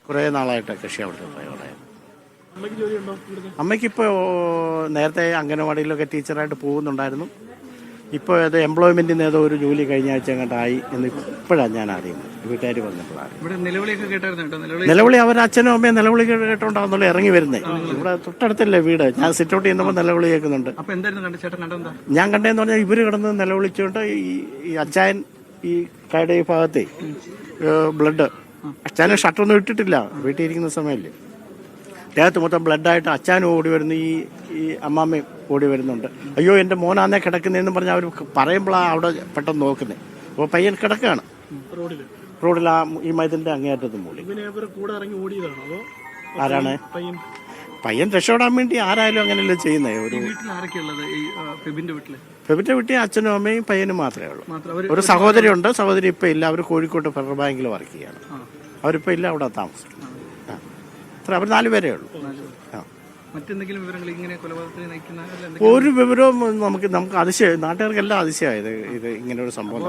കുറേ നാളായിട്ട് കൃഷി അവിടെ അവിടെ. അമ്മയ്ക്കിപ്പോൾ നേരത്തെ അംഗനവാടിയിലൊക്കെ ടീച്ചറായിട്ട് പോകുന്നുണ്ടായിരുന്നു. ഇപ്പോൾ അത് എംപ്ലോയ്മെൻറ്റിന് ഏതോ ഒരു ജോലി കഴിഞ്ഞ ആഴ്ച അങ്ങോട്ടായി എന്ന് ഇപ്പോഴാണ് ഞാൻ അറിയുന്നത്. വീട്ടുകാർ പറഞ്ഞപ്പോഴാണ്. നിലവിളി അവർ അച്ഛനും അമ്മയും നിലവിളി കേട്ടോണ്ടാവുന്നല്ലോ ഇറങ്ങി വരുന്നത്. ഇവിടെ തൊട്ടടുത്തല്ലേ വീട്. ഞാൻ സിറ്റ് ഔട്ട് ചെയ്യുമ്പോൾ നിലവിളി കേൾക്കുന്നുണ്ട്. ഞാൻ കണ്ടതെന്ന് പറഞ്ഞാൽ ഇവർ കിടന്ന് നിലവിളിച്ചുകൊണ്ട് ഈ അച്ചായൻ ഈ കൈയുടെ ഈ ഭാഗത്തെ ബ്ലഡ്, അച്ചായൻ ഷട്ടറൊന്നും ഇട്ടിട്ടില്ല, വീട്ടിൽ ഇരിക്കുന്ന സമയല്ലേ, ദേഹത്ത് മൊത്തം ബ്ലഡായിട്ട് അച്ചാനും ഓടി വരുന്നു, ഈ അമ്മാമ്മയും ഓടി വരുന്നുണ്ട്. അയ്യോ എൻ്റെ മോനാന്നേ കിടക്കുന്നതെന്ന് പറഞ്ഞാൽ അവർ പറയുമ്പോഴാണ് അവിടെ പെട്ടെന്ന് നോക്കുന്നത്. അപ്പോൾ പയ്യൻ കിടക്കുകയാണ് റോഡിൽ, ഈ മൈതിൻ്റെ അങ്ങേയറ്റത്ത് മൂളി. ആരാണ് പയ്യൻ രക്ഷപ്പെടാൻ വേണ്ടി ആരായാലും അങ്ങനെയല്ലേ ചെയ്യുന്നത്. ഫെബിന്റെ വീട്ടിൽ അച്ഛനും അമ്മയും പയ്യനും മാത്രമേ ഉള്ളൂ. ഒരു സഹോദരി ഉണ്ട്, സഹോദരി ഇപ്പം ഇല്ല. അവർ കോഴിക്കോട്ട് ഫെഡറൽ ബാങ്കിൽ വർക്ക് ചെയ്യാണ്. അവരിപ്പോൾ ഇല്ല, അവിടെ താമസം. അവർ 4 പേരേ ഉള്ളൂ. ഒരു വിവരവും നമുക്ക് അതിശയം, നാട്ടുകാർക്കെല്ലാം അതിശയമായത് ഇത് ഇങ്ങനെ ഒരു സംഭവം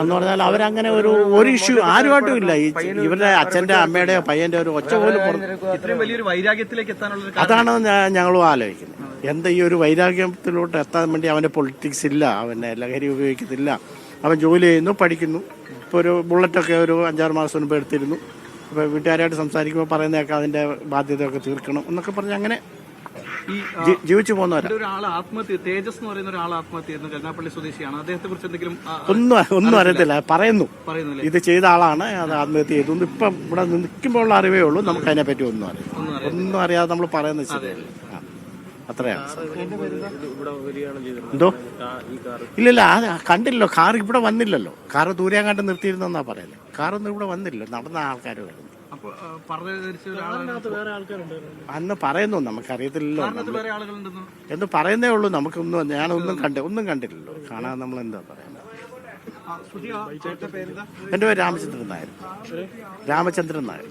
എന്ന് പറഞ്ഞാൽ അവരങ്ങനെ ഒരു ഇഷ്യൂ ആരുമായിട്ടും ഇല്ല. ഈ ഇവരുടെ അച്ഛന്റെ അമ്മയുടെയോ പയ്യന്റെ ഒരു ഒച്ച പോലും അതാണ് ഞങ്ങളും ആലോചിക്കുന്നത്. എന്താ ഈ ഒരു വൈരാഗ്യത്തിലോട്ട് എത്താൻ വേണ്ടി? അവന്റെ പൊളിറ്റിക്സ് ഇല്ല, അവന്റെ ലഹരി ഉപയോഗിക്കത്തില്ല, അവൻ ജോലി ചെയ്യുന്നു, പഠിക്കുന്നു. ഇപ്പോൾ ഒരു ബുള്ളറ്റൊക്കെ ഒരു 5-6 മാസം മുൻപ് എടുത്തിരുന്നു. അപ്പോൾ വീട്ടുകാരായിട്ട് സംസാരിക്കുമ്പോൾ പറയുന്നതൊക്കെ അതിൻ്റെ ബാധ്യതയൊക്കെ തീർക്കണം എന്നൊക്കെ പറഞ്ഞ് അങ്ങനെ ജീവിച്ചു പോകുന്നവരാ. തേജസ് എന്ന് പറയുന്ന ഒരാൾ ആത്മഹത്യ കരുനാഗപ്പള്ളി സ്വദേശിയാണ്. അദ്ദേഹത്തെ കുറിച്ച് എന്തെങ്കിലും ഒന്നും അറിയത്തില്ല. പറയുന്നു ഇത് ചെയ്ത ആളാണ്, അത് ആത്മഹത്യ ചെയ്തു. ഇപ്പം ഇവിടെ നിൽക്കുമ്പോഴുള്ള അറിവേ ഉള്ളൂ. നമുക്ക് അതിനെപ്പറ്റി ഒന്നും അറിയാതെ നമ്മൾ പറയുന്നത് ശരിയല്ല. അത്രയാണ്. എന്തോ ഇല്ലല്ല, കണ്ടില്ലല്ലോ. കാർ ഇവിടെ വന്നില്ലല്ലോ. കാറ് ദൂരെങ്ങാണ്ട് നിർത്തിയിരുന്നെന്നാ പറയുന്നത്. കാറൊന്നും ഇവിടെ വന്നില്ല, നടന്ന ആൾക്കാർ വരുന്നു. അന്ന് പറയുന്നു, നമുക്കറിയത്തില്ലോ എന്ന് പറയുന്നേ ഉള്ളൂ. നമുക്കൊന്നും ഒന്നും കണ്ടില്ലല്ലോ. കാണാൻ നമ്മൾ എന്താ പറയുന്നത്. എൻ്റെ പേര് രാമചന്ദ്രൻ നായർ.